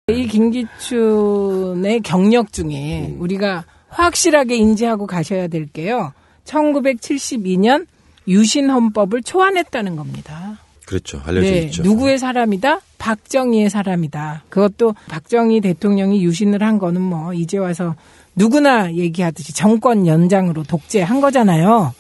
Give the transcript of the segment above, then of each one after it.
이 김기춘의 경력 중에 우리가 확실하게 인지하고 가셔야 될 게요. 1972년 유신헌법을 초안했다는 겁니다. 그렇죠. 알려져 있죠. 누구의 사람이다? 박정희의 사람이다. 그것도 박정희 대통령이 유신을 한 거는 뭐 이제 와서 누구나 얘기하듯이 정권 연장으로 독재한 거잖아요.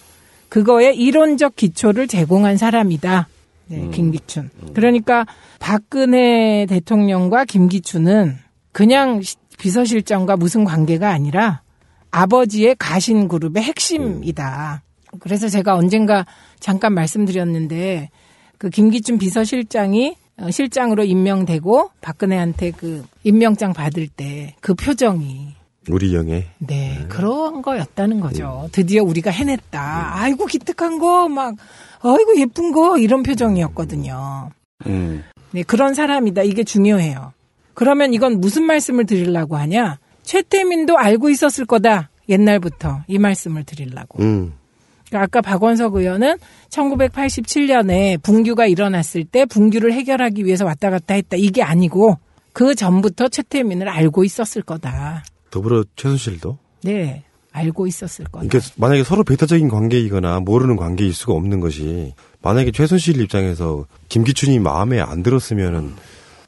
그거에 이론적 기초를 제공한 사람이다. 네, 김기춘. 그러니까 박근혜 대통령과 김기춘은 그냥 비서실장과 무슨 관계가 아니라 아버지의 가신 그룹의 핵심이다. 그래서 제가 언젠가 잠깐 말씀드렸는데 그 김기춘 비서실장이 실장으로 임명되고 박근혜한테 그 임명장 받을 때 그 표정이 우리 영예. 네, 그런 거였다는 거죠. 드디어 우리가 해냈다. 아이고 기특한 거 막 아이고 예쁜 거 이런 표정이었거든요. 네, 그런 사람이다. 이게 중요해요. 그러면 이건 무슨 말씀을 드리려고 하냐? 최태민도 알고 있었을 거다. 옛날부터 이 말씀을 드리려고. 그러니까 아까 박원석 의원은 1987년에 붕괴가 일어났을 때 붕괴를 해결하기 위해서 왔다 갔다 했다. 이게 아니고 그 전부터 최태민을 알고 있었을 거다. 더불어 최순실도? 네. 알고 있었을 거다. 그러니까 만약에 서로 배타적인 관계이거나 모르는 관계일 수가 없는 것이 만약에 최순실 입장에서 김기춘이 마음에 안 들었으면은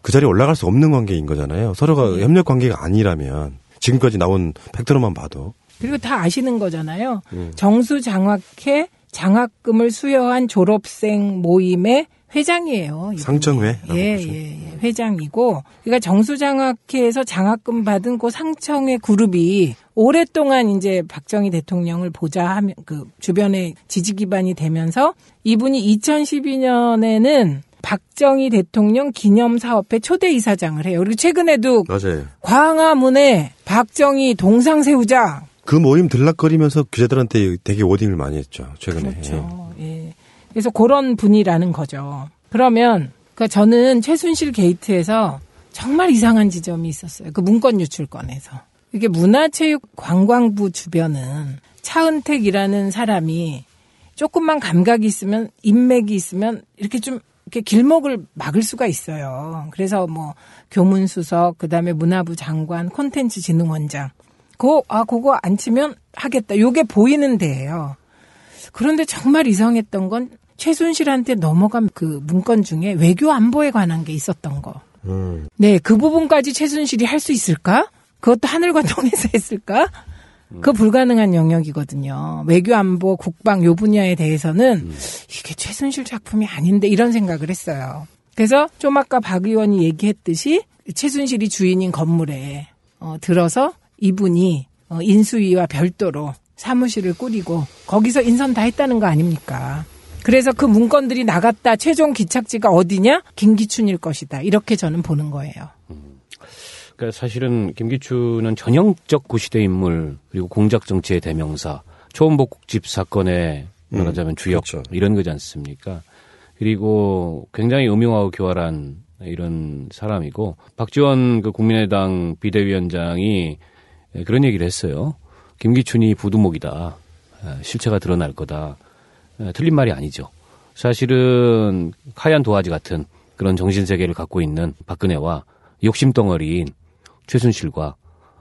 그 자리에 올라갈 수 없는 관계인 거잖아요. 서로가 협력 관계가 아니라면 지금까지 나온 팩트로만 봐도. 그리고 다 아시는 거잖아요. 정수장학회 장학금을 수여한 졸업생 모임의 회장이에요. 상정회? 예, 회장이고. 그러니까 정수장학회에서 장학금 받은 그 상청회 그룹이 오랫동안 이제 박정희 대통령을 보자 하면 그 주변에 지지 기반이 되면서 이분이 2012년에는 박정희 대통령 기념사업회 초대이사장을 해요. 그리고 최근에도 맞아요. 광화문에 박정희 동상 세우자. 그 모임 들락거리면서 기자들한테 되게 워딩을 많이 했죠. 최근에. 그렇죠. 예. 그래서 그런 분이라는 거죠. 그러면 그러니까 저는 최순실 게이트에서 정말 이상한 지점이 있었어요. 그 문건 유출건에서. 이게 문화체육관광부 주변은 차은택이라는 사람이 조금만 감각이 있으면 인맥이 있으면 이렇게 좀 이렇게 길목을 막을 수가 있어요. 그래서 뭐 교문수석, 그다음에 문화부 장관, 콘텐츠진흥원장. 그거 안 치면 하겠다. 요게 보이는 데예요. 그런데 정말 이상했던 건 최순실한테 넘어간 그 문건 중에 외교 안보에 관한 게 있었던 거. 네, 그 부분까지 최순실이 할 수 있을까? 그것도 하늘과 통해서 했을까? 그 불가능한 영역이거든요. 외교 안보, 국방 요 분야에 대해서는 이게 최순실 작품이 아닌데 이런 생각을 했어요. 그래서 좀 아까 박 의원이 얘기했듯이 최순실이 주인인 건물에 들어서 이분이 인수위와 별도로 사무실을 꾸리고 거기서 인선 다 했다는 거 아닙니까? 그래서 그 문건들이 나갔다 최종 기착지가 어디냐? 김기춘일 것이다. 이렇게 저는 보는 거예요. 그러니까 사실은 김기춘은 전형적 구시대 인물 그리고 공작 정치의 대명사, 초원복 국집 사건의 말하자면 주역 그렇죠. 이런 거지 않습니까? 그리고 굉장히 음흉하고 교활한 이런 사람이고 박지원 그 국민의당 비대위원장이 그런 얘기를 했어요. 김기춘이 부두목이다. 실체가 드러날 거다. 틀린 말이 아니죠. 사실은 하얀 도화지 같은 그런 정신세계를 갖고 있는 박근혜와 욕심덩어리인 최순실과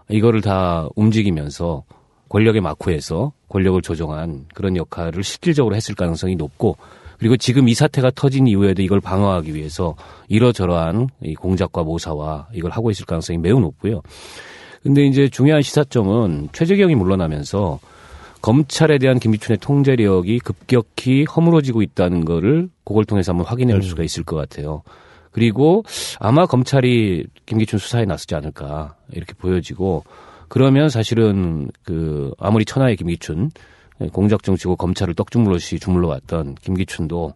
이거를 다 움직이면서 권력의 마쿠에서 권력을 조정한 그런 역할을 실질적으로 했을 가능성이 높고 그리고 지금 이 사태가 터진 이후에도 이걸 방어하기 위해서 이러저러한 이 공작과 모사와 이걸 하고 있을 가능성이 매우 높고요. 근데 이제 중요한 시사점은 최재경이 물러나면서 검찰에 대한 김기춘의 통제력이 급격히 허물어지고 있다는 거를 그걸 통해서 한번 확인할 수가 있을 것 같아요. 그리고 아마 검찰이 김기춘 수사에 나서지 않을까 이렇게 보여지고 그러면 사실은 그 아무리 천하의 김기춘 공작 정치고 검찰을 떡주물러시 주물러 왔던 김기춘도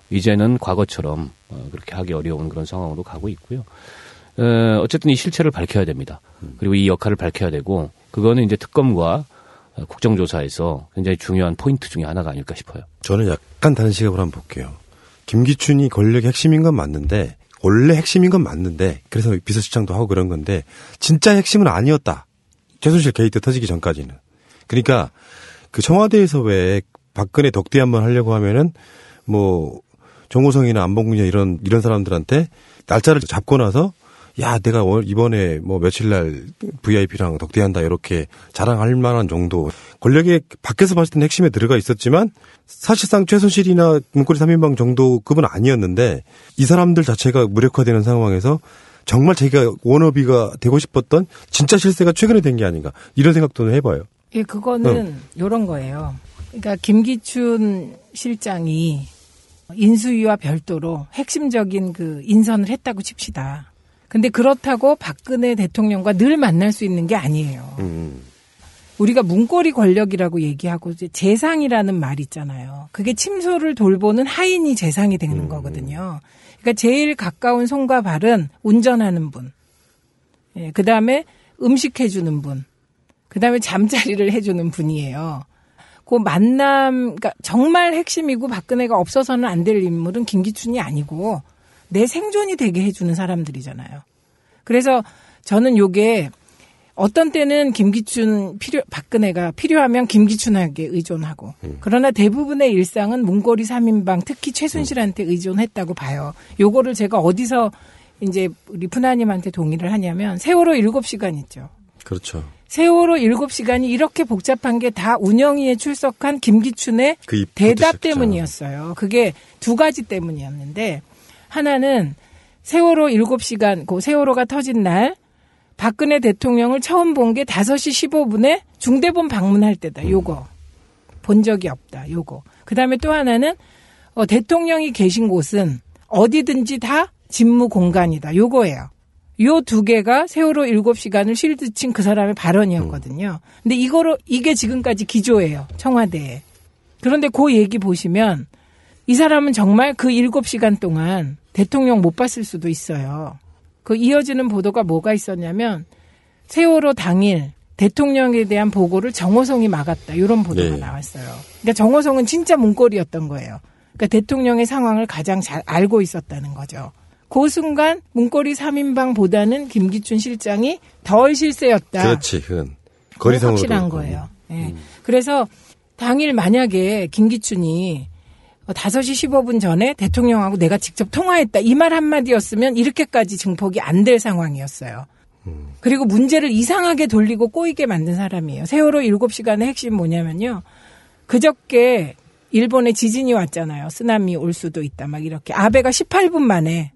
이제는 과거처럼 그렇게 하기 어려운 그런 상황으로 가고 있고요. 어쨌든 이 실체를 밝혀야 됩니다. 그리고 이 역할을 밝혀야 되고 그거는 이제 특검과 국정조사에서 굉장히 중요한 포인트 중에 하나가 아닐까 싶어요. 저는 약간 다른 시각으로 한번 볼게요. 김기춘이 권력의 핵심인 건 맞는데 원래 핵심인 건 맞는데 그래서 비서실장도 하고 그런 건데 진짜 핵심은 아니었다. 최순실 게이트 터지기 전까지는. 그러니까 그 청와대에서 왜 박근혜 덕대 한번 하려고 하면은 뭐 정호성이나 안봉근이나 이런 사람들한테 날짜를 잡고 나서 야, 내가 이번에 뭐 며칠 날 VIP랑 덕대한다 이렇게 자랑할 만한 정도 권력의 밖에서 봤을 때는 핵심에 들어가 있었지만 사실상 최순실이나 문고리 3인방 정도 급은 아니었는데 이 사람들 자체가 무력화되는 상황에서 정말 자기가 워너비가 되고 싶었던 진짜 실세가 최근에 된 게 아닌가 이런 생각도 해봐요. 예, 그거는 요런 거예요. 그러니까 김기춘 실장이 인수위와 별도로 핵심적인 그 인선을 했다고 칩시다. 근데 그렇다고 박근혜 대통령과 늘 만날 수 있는 게 아니에요. 우리가 문고리 권력이라고 얘기하고 이제 재상이라는 말 있잖아요. 그게 침소를 돌보는 하인이 재상이 되는 거거든요. 그러니까 제일 가까운 손과 발은 운전하는 분. 예, 그다음에 음식 해주는 분. 그다음에 잠자리를 해주는 분이에요. 그 만남, 그러니까 정말 핵심이고 박근혜가 없어서는 안 될 인물은 김기춘이 아니고 내 생존이 되게 해주는 사람들이잖아요. 그래서 저는 요게 어떤 때는 박근혜가 필요하면 김기춘에게 의존하고 그러나 대부분의 일상은 문고리 3인방 특히 최순실한테 의존했다고 봐요. 요거를 제가 어디서 이제 우리 푸나님한테 동의를 하냐면 세월호 7시간 있죠. 그렇죠. 세월호 7시간이 이렇게 복잡한 게 다 운영위에 출석한 김기춘의 그 대답 때문이었어요. 그게 두 가지 때문이었는데 하나는 세월호 7시간, 그 세월호가 터진 날 박근혜 대통령을 처음 본 게 5시 15분에 중대본 방문할 때다. 요거. 본 적이 없다. 요거. 그다음에 또 하나는 대통령이 계신 곳은 어디든지 다 직무 공간이다. 요거예요. 요 두 개가 세월호 7시간을 실드 친 그 사람의 발언이었거든요. 근데 이게 지금까지 기조예요. 청와대에. 그런데 그 얘기 보시면 이 사람은 정말 그 7시간 동안 대통령 못 봤을 수도 있어요. 그 이어지는 보도가 뭐가 있었냐면 세월호 당일 대통령에 대한 보고를 정호성이 막았다. 이런 보도가 나왔어요. 그러니까 정호성은 진짜 문고리였던 거예요. 그러니까 대통령의 상황을 가장 잘 알고 있었다는 거죠. 그 순간 문고리 3인방보다는 김기춘 실장이 덜 실세였다. 그렇지. 그건 거리상으로 확실한 거예요. 네. 그래서 당일 만약에 김기춘이 5시 15분 전에 대통령하고 내가 직접 통화했다. 이 말 한마디였으면 이렇게까지 증폭이 안 될 상황이었어요. 그리고 문제를 이상하게 돌리고 꼬이게 만든 사람이에요. 세월호 7시간의 핵심 뭐냐면요. 그저께 일본에 지진이 왔잖아요. 쓰나미 올 수도 있다. 막 이렇게. 아베가 18분 만에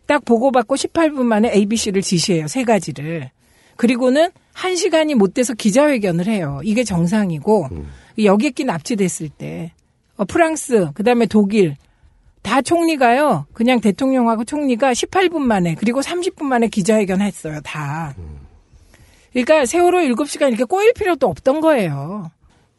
딱 보고받고 18분 만에 ABC를 지시해요. 3가지를. 그리고는 1시간이 못 돼서 기자회견을 해요. 이게 정상이고 여객기 납치됐을 때 프랑스 그다음에 독일 다 총리가요. 그냥 대통령하고 총리가 18분 만에 그리고 30분 만에 기자회견 했어요. 다. 그러니까 세월호 7시간 이렇게 꼬일 필요도 없던 거예요.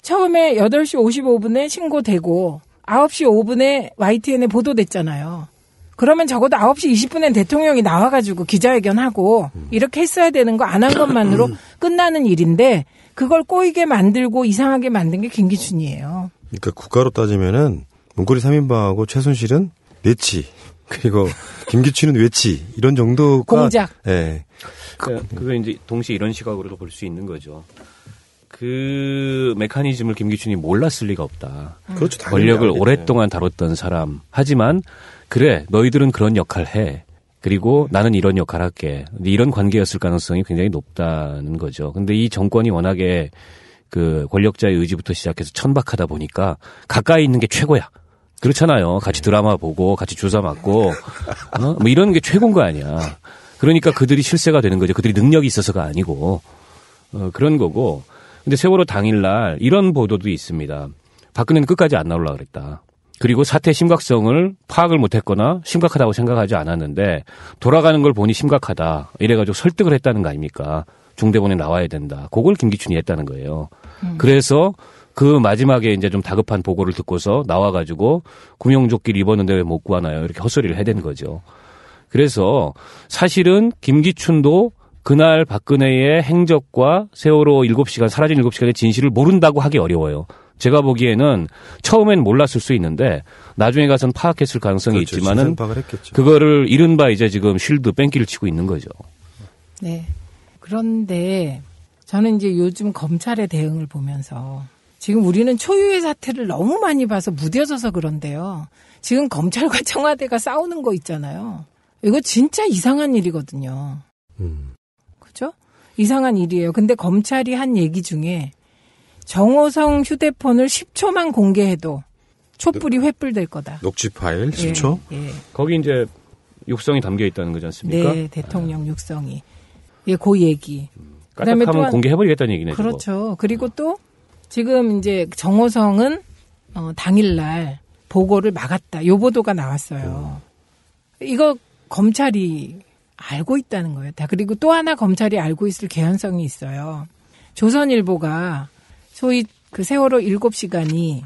처음에 8시 55분에 신고되고 9시 5분에 YTN에 보도됐잖아요. 그러면 적어도 9시 20분엔 대통령이 나와가지고 기자회견하고 이렇게 했어야 되는 거 안 한 것만으로 끝나는 일인데 그걸 꼬이게 만들고 이상하게 만든 게 김기춘이에요. 그러니까 국가로 따지면은 문고리 3인방하고 최순실은 내치 그리고 김기춘은 외치 이런 정도가 공작. 예. 그거 이제 동시에 이런 시각으로도 볼 수 있는 거죠. 그 메커니즘을 김기춘이 몰랐을 리가 없다. 그렇죠. 권력을 오랫동안 다뤘던 사람. 하지만 그래 너희들은 그런 역할 해. 그리고 나는 이런 역할 할게. 이런 관계였을 가능성이 굉장히 높다는 거죠. 근데 이 정권이 워낙에 그 권력자의 의지부터 시작해서 천박하다 보니까 가까이 있는 게 최고야. 그렇잖아요. 같이 드라마 보고 같이 주사 맞고 뭐 이런 게 최고인 거 아니야. 그러니까 그들이 실세가 되는 거죠. 그들이 능력이 있어서가 아니고 그런 거고. 근데 세월호 당일날 이런 보도도 있습니다. 박근혜는 끝까지 안 나오려고 그랬다. 그리고 사태의 심각성을 파악을 못했거나 심각하다고 생각하지 않았는데 돌아가는 걸 보니 심각하다. 이래가지고 설득을 했다는 거 아닙니까? 중대본에 나와야 된다. 그걸 김기춘이 했다는 거예요. 그래서 그 마지막에 이제 좀 다급한 보고를 듣고서 나와가지고 구명조끼를 입었는데 왜 못 구하나요? 이렇게 헛소리를 해댄 거죠. 그래서 사실은 김기춘도 그날 박근혜의 행적과 세월호 7시간, 사라진 7시간의 진실을 모른다고 하기 어려워요. 제가 보기에는 처음엔 몰랐을 수 있는데 나중에 가서는 파악했을 가능성이 그렇죠. 있지만은 했겠죠. 그거를 이른바 이제 지금 쉴드 뺑기를 치고 있는 거죠. 네. 그런데 저는 이제 요즘 검찰의 대응을 보면서 지금 우리는 초유의 사태를 너무 많이 봐서 무뎌져서 그런데요. 지금 검찰과 청와대가 싸우는 거 있잖아요. 이거 진짜 이상한 일이거든요. 그죠? 이상한 일이에요. 근데 검찰이 한 얘기 중에 정호성 휴대폰을 10초만 공개해도 촛불이 횃불될 거다. 녹취 파일 10초? 예. 거기 이제 육성이 담겨 있다는 거지 않습니까? 네, 대통령 육성이. 예, 그 얘기. 까딱하면 공개해버리겠다는 얘기네. 그렇죠. 저거. 그리고 또 지금 이제 정호성은 당일날 보고를 막았다. 요 보도가 나왔어요. 이거 검찰이 알고 있다는 거예요. 다. 그리고 또 하나 검찰이 알고 있을 개연성이 있어요. 조선일보가 소위 그 세월호 7시간이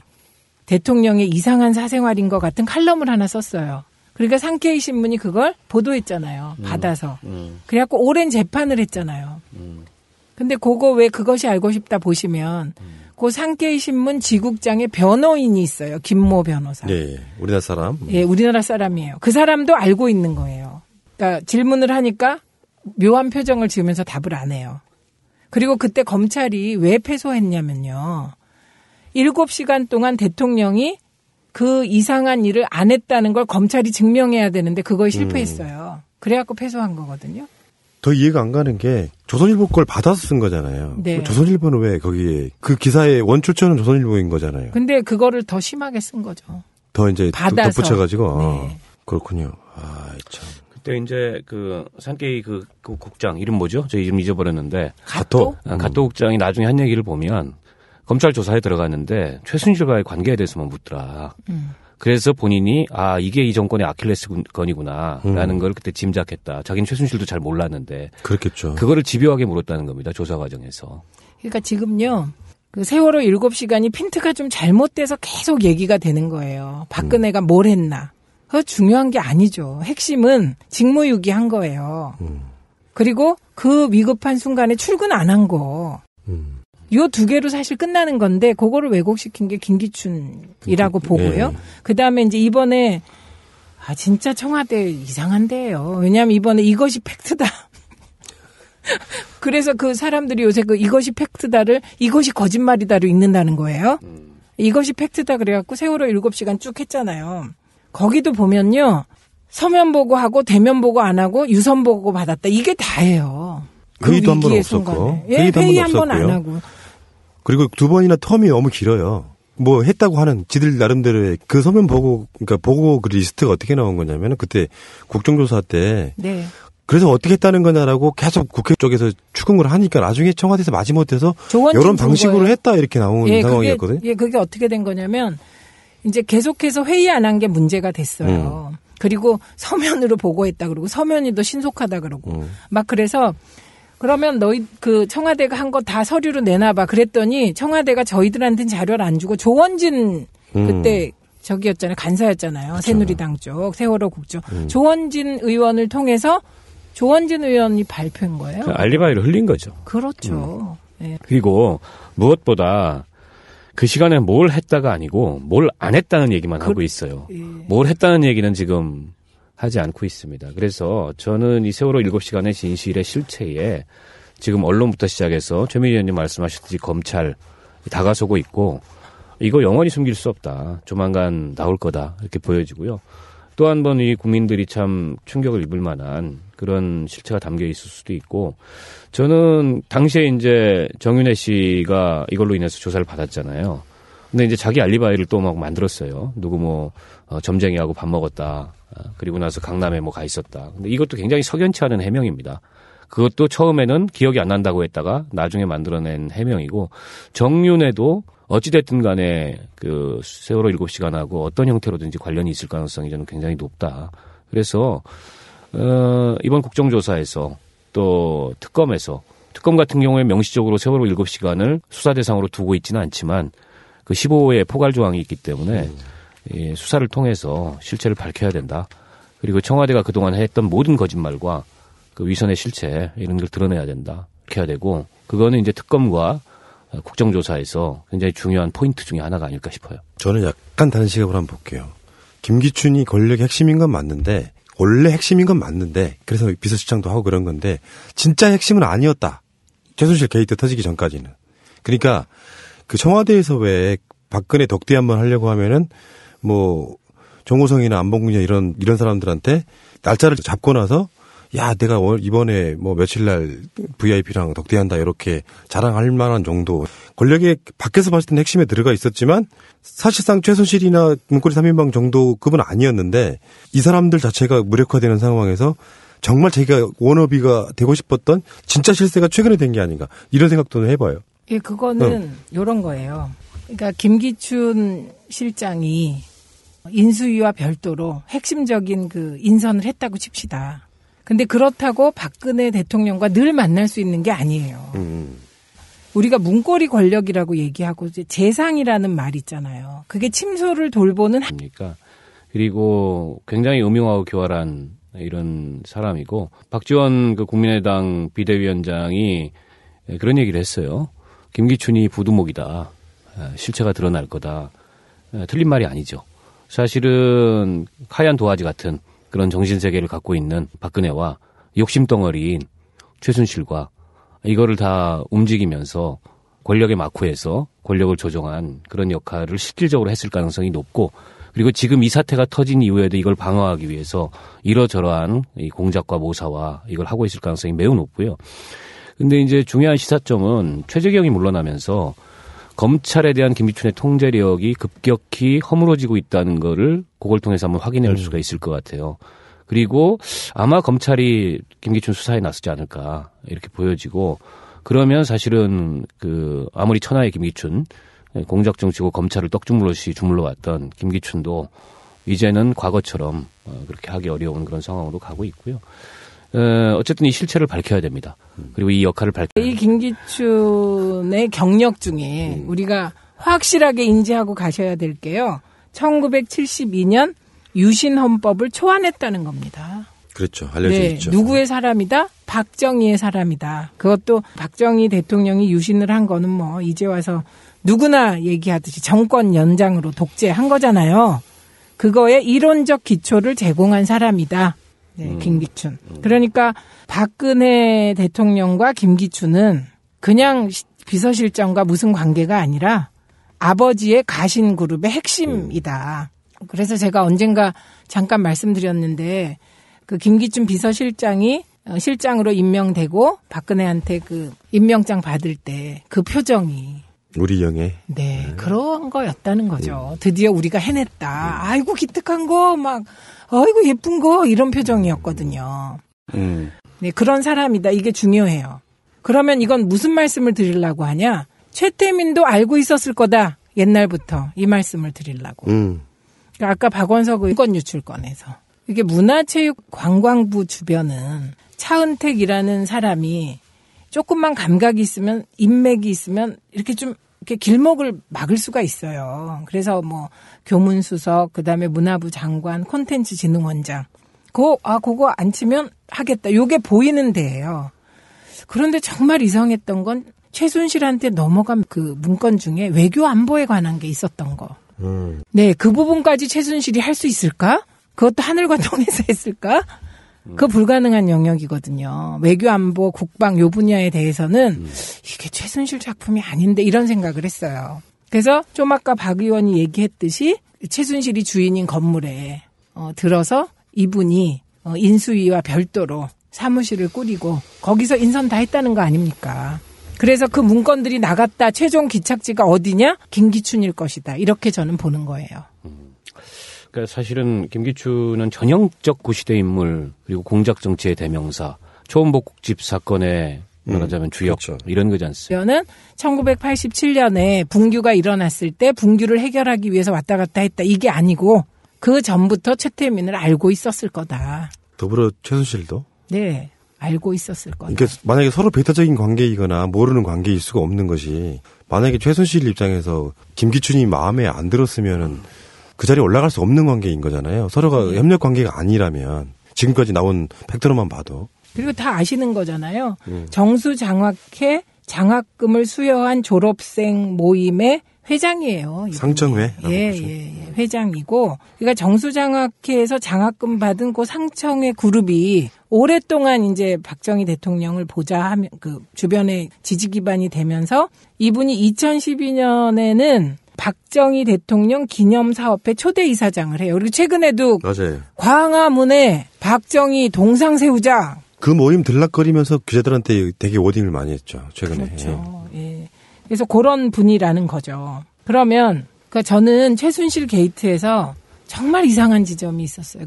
대통령의 이상한 사생활인 것 같은 칼럼을 하나 썼어요. 그러니까 상케이 신문이 그걸 보도했잖아요. 받아서. 그래갖고 오랜 재판을 했잖아요. 근데 그거 왜 그것이 알고 싶다 보시면 그 상케이 신문 지국장의 변호인이 있어요. 김모 변호사. 네, 우리나라 사람. 예, 우리나라 사람이에요. 그 사람도 알고 있는 거예요. 그러니까 질문을 하니까 묘한 표정을 지으면서 답을 안 해요. 그리고 그때 검찰이 왜 패소했냐면요. 7시간 동안 대통령이 그 이상한 일을 안 했다는 걸 검찰이 증명해야 되는데 그걸 실패했어요. 그래갖고 패소한 거거든요. 더 이해가 안 가는 게 조선일보 걸 받아서 쓴 거잖아요. 네. 조선일보는 왜 거기에 그 기사의 원출처는 조선일보인 거잖아요. 근데 그거를 더 심하게 쓴 거죠. 더 이제 받아서. 덧붙여가지고. 네. 그렇군요. 아, 참. 그때 이제 그 상케이 그 국장 이름 뭐죠? 저 이름 잊어버렸는데. 가토? 가토 국장이 나중에 한 얘기를 보면 검찰 조사에 들어갔는데 최순실과의 관계에 대해서만 묻더라. 그래서 본인이 이게 이 정권의 아킬레스건이구나라는 걸 그때 짐작했다. 자기는 최순실도 잘 몰랐는데. 그렇겠죠. 그거를 집요하게 물었다는 겁니다. 조사 과정에서. 그러니까 지금요. 그 세월호 7시간이 핀트가 좀 잘못돼서 계속 얘기가 되는 거예요. 박근혜가 뭘 했나. 그거 중요한 게 아니죠. 핵심은 직무유기한 거예요. 그리고 그 위급한 순간에 출근 안 한 거. 요 두 개로 사실 끝나는 건데 그거를 왜곡시킨 게 김기춘이라고 보고요. 그다음에 이제 이번에 진짜 청와대 이상한데요. 왜냐하면 이번에 이것이 팩트다. 그래서 그 사람들이 요새 그 이것이 팩트다를 이것이 거짓말이다로 읽는다는 거예요. 이것이 팩트다 그래갖고 세월호 7시간 쭉 했잖아요. 거기도 보면요. 서면 보고하고 대면 보고 안 하고 유선 보고 받았다. 이게 다예요. 그 회의도 한 번 위기의 없었고. 순간에. 예, 회의 한 번 안 하고. 그리고 2번이나 텀이 너무 길어요. 뭐 했다고 하는 지들 나름대로의 그 서면 보고, 그러니까 보고 그 리스트가 어떻게 나온 거냐면은 그때 국정조사 때. 네. 그래서 어떻게 했다는 거냐라고 계속 국회 쪽에서 추궁을 하니까 나중에 청와대에서 마지못해서 이런 방식으로 했다 이렇게 나온 상황이었거든요. 그게 어떻게 된 거냐면 이제 계속해서 회의 안 한 게 문제가 됐어요. 그리고 서면으로 보고했다 그러고 서면이 더 신속하다 그러고 막 그래서 그러면 너희 그 청와대가 한 거 다 서류로 내놔봐 그랬더니 청와대가 저희들한테는 자료를 안 주고 조원진 그때 저기였잖아요. 간사였잖아요. 그렇죠. 새누리당 쪽 세월호 국정 조원진 의원을 통해서 조원진 의원이 발표한 거예요. 알리바이를 흘린 거죠. 그렇죠. 네. 그리고 무엇보다 그 시간에 뭘 했다가 아니고 뭘 안 했다는 얘기만 하고 있어요. 예. 뭘 했다는 얘기는 지금 하지 않고 있습니다. 그래서 저는 이 세월호 7시간의 진실의 실체에 지금 언론부터 시작해서 최민희 의원님 말씀하셨듯이 검찰 다가서고 있고 이거 영원히 숨길 수 없다. 조만간 나올 거다. 이렇게 보여지고요. 또 한 번 이 국민들이 참 충격을 입을 만한 그런 실체가 담겨 있을 수도 있고 저는 당시에 이제 정윤회 씨가 이걸로 인해서 조사를 받았잖아요. 근데 이제 자기 알리바이를 또 막 만들었어요. 누구 점쟁이하고 밥 먹었다. 그리고 나서 강남에 가 있었다. 근데 이것도 굉장히 석연치 않은 해명입니다. 그것도 처음에는 기억이 안 난다고 했다가 나중에 만들어낸 해명이고 정윤회도 어찌됐든 간에 그 세월호 7시간하고 어떤 형태로든지 관련이 있을 가능성이 저는 굉장히 높다. 그래서 이번 국정조사에서 또 특검 같은 경우에 명시적으로 세월호 7시간을 수사 대상으로 두고 있지는 않지만 그 15호의 포괄 조항이 있기 때문에 수사를 통해서 실체를 밝혀야 된다. 그리고 청와대가 그동안 했던 모든 거짓말과 그 위선의 실체 이런 걸 드러내야 된다. 이렇게 해야 되고 그거는 이제 특검과 국정조사에서 굉장히 중요한 포인트 중에 하나가 아닐까 싶어요. 저는 약간 다른 시각으로 한번 볼게요. 김기춘이 권력의 핵심인 건 맞는데 원래 핵심인 건 맞는데 그래서 비서실장도 하고 그런 건데 진짜 핵심은 아니었다. 최순실 게이트 터지기 전까지는. 그러니까 그 청와대에서 왜 박근혜 덕대 한번 하려고 하면은 정호성이나 안봉근이나 이런 사람들한테 날짜를 잡고 나서 야, 내가 이번에 뭐 며칠 날 VIP랑 덕대한다 이렇게 자랑할 만한 정도 권력의 밖에서 봤을 때는 핵심에 들어가 있었지만 사실상 최순실이나 문고리 3인방 정도 급은 아니었는데 이 사람들 자체가 무력화되는 상황에서 정말 자기가 워너비가 되고 싶었던 진짜 실세가 최근에 된 게 아닌가 이런 생각도 해봐요. 예, 그거는 요런 거예요. 그러니까 김기춘 실장이 인수위와 별도로 핵심적인 그 인선을 했다고 칩시다. 근데 그렇다고 박근혜 대통령과 늘 만날 수 있는 게 아니에요. 우리가 문고리 권력이라고 얘기하고 이제 재상이라는 말 있잖아요. 그게 침소를 돌보는 그리고 굉장히 음흉하고 교활한 이런 사람이고 박지원 그 국민의당 비대위원장이 그런 얘기를 했어요. 김기춘이 부두목이다. 실체가 드러날 거다. 틀린 말이 아니죠. 사실은 하얀 도화지 같은 그런 정신세계를 갖고 있는 박근혜와 욕심덩어리인 최순실과 이거를 다 움직이면서 권력의 마쿠에서 권력을 조정한 그런 역할을 실질적으로 했을 가능성이 높고 그리고 지금 이 사태가 터진 이후에도 이걸 방어하기 위해서 이러저러한 이 공작과 모사와 이걸 하고 있을 가능성이 매우 높고요. 근데 이제 중요한 시사점은 최재경이 물러나면서 검찰에 대한 김기춘의 통제력이 급격히 허물어지고 있다는 거를 그걸 통해서 한번 확인할 수가 있을 것 같아요. 그리고 아마 검찰이 김기춘 수사에 나서지 않을까 이렇게 보여지고 그러면 사실은 그 아무리 천하의 김기춘 공작 정치고 검찰을 떡주물러시 주물러 왔던 김기춘도 이제는 과거처럼 그렇게 하기 어려운 그런 상황으로 가고 있고요. 어쨌든 이 실체를 밝혀야 됩니다. 그리고 이 역할을 이 김기춘의 경력 중에 우리가 확실하게 인지하고 가셔야 될 게요. 1972년 유신헌법을 초안했다는 겁니다. 그렇죠. 알려져 있죠. 누구의 사람이다? 박정희의 사람이다. 그것도 박정희 대통령이 유신을 한 거는 뭐 이제 와서 누구나 얘기하듯이 정권 연장으로 독재한 거잖아요. 그거에 이론적 기초를 제공한 사람이다. 네, 김기춘. 그러니까 박근혜 대통령과 김기춘은 그냥 비서실장과 무슨 관계가 아니라 아버지의 가신그룹의 핵심이다. 그래서 제가 언젠가 잠깐 말씀드렸는데 그 김기춘 비서실장이 실장으로 임명되고 박근혜한테 그 임명장 받을 때 그 표정이 우리 영예. 네, 그런 거였다는 거죠. 드디어 우리가 해냈다. 아이고 기특한 거 막 아이고 예쁜 거 이런 표정이었거든요. 네, 그런 사람이다. 이게 중요해요. 그러면 이건 무슨 말씀을 드리려고 하냐? 최태민도 알고 있었을 거다. 옛날부터 이 말씀을 드리려고. 그러니까 아까 박원석 문건 유출건에서 이게 문화체육관광부 주변은 차은택이라는 사람이 조금만 감각이 있으면 인맥이 있으면 이렇게 좀 이렇게 길목을 막을 수가 있어요. 그래서 뭐 교문수석, 그다음에 문화부 장관, 콘텐츠진흥원장. 그거 안 치면 하겠다. 요게 보이는 데예요. 그런데 정말 이상했던 건 최순실한테 넘어간 그 문건 중에 외교 안보에 관한 게 있었던 거. 네, 그 부분까지 최순실이 할 수 있을까? 그것도 하늘과 통해서 했을까? 그 불가능한 영역이거든요. 외교 안보, 국방 요 분야에 대해서는 이게 최순실 작품이 아닌데 이런 생각을 했어요. 그래서 좀 아까 박 의원이 얘기했듯이 최순실이 주인인 건물에 들어서 이분이 인수위와 별도로 사무실을 꾸리고 거기서 인선 다 했다는 거 아닙니까? 그래서 그 문건들이 나갔다 최종 기착지가 어디냐? 김기춘일 것이다. 이렇게 저는 보는 거예요. 그러니까 사실은 김기춘은 전형적 구시대 인물 그리고 공작 정치의 대명사, 초원복국집 사건의 말하자면 주역 그렇죠. 이런 거지 않습니까? 는 1987년에 붕괴가 일어났을 때 붕괴를 해결하기 위해서 왔다 갔다 했다. 이게 아니고 그 전부터 최태민을 알고 있었을 거다. 더불어 최순실도? 네. 알고 있었을 거다. 그러니까 만약에 서로 배타적인 관계이거나 모르는 관계일 수가 없는 것이 만약에 최순실 입장에서 김기춘이 마음에 안 들었으면은 그 자리에 올라갈 수 없는 관계인 거잖아요. 서로가 협력 관계가 아니라면 지금까지 나온 팩트로만 봐도. 그리고 다 아시는 거잖아요. 정수장학회 장학금을 수여한 졸업생 모임의 회장이에요. 상정회? 예, 회장이고. 그러니까 정수장학회에서 장학금 받은 그 상청회 그룹이 오랫동안 이제 박정희 대통령을 보자 하면 그 주변에 지지 기반이 되면서 이분이 2012년에는 박정희 대통령 기념사업회 초대이사장을 해요. 그리고 최근에도 맞아요. 광화문에 박정희 동상 세우자 그 모임 들락거리면서 기자들한테 되게 워딩을 많이 했죠. 최근에. 그렇죠. 예. 그래서 그런 분이라는 거죠. 그러면 그러니까 저는 최순실 게이트에서 정말 이상한 지점이 있었어요.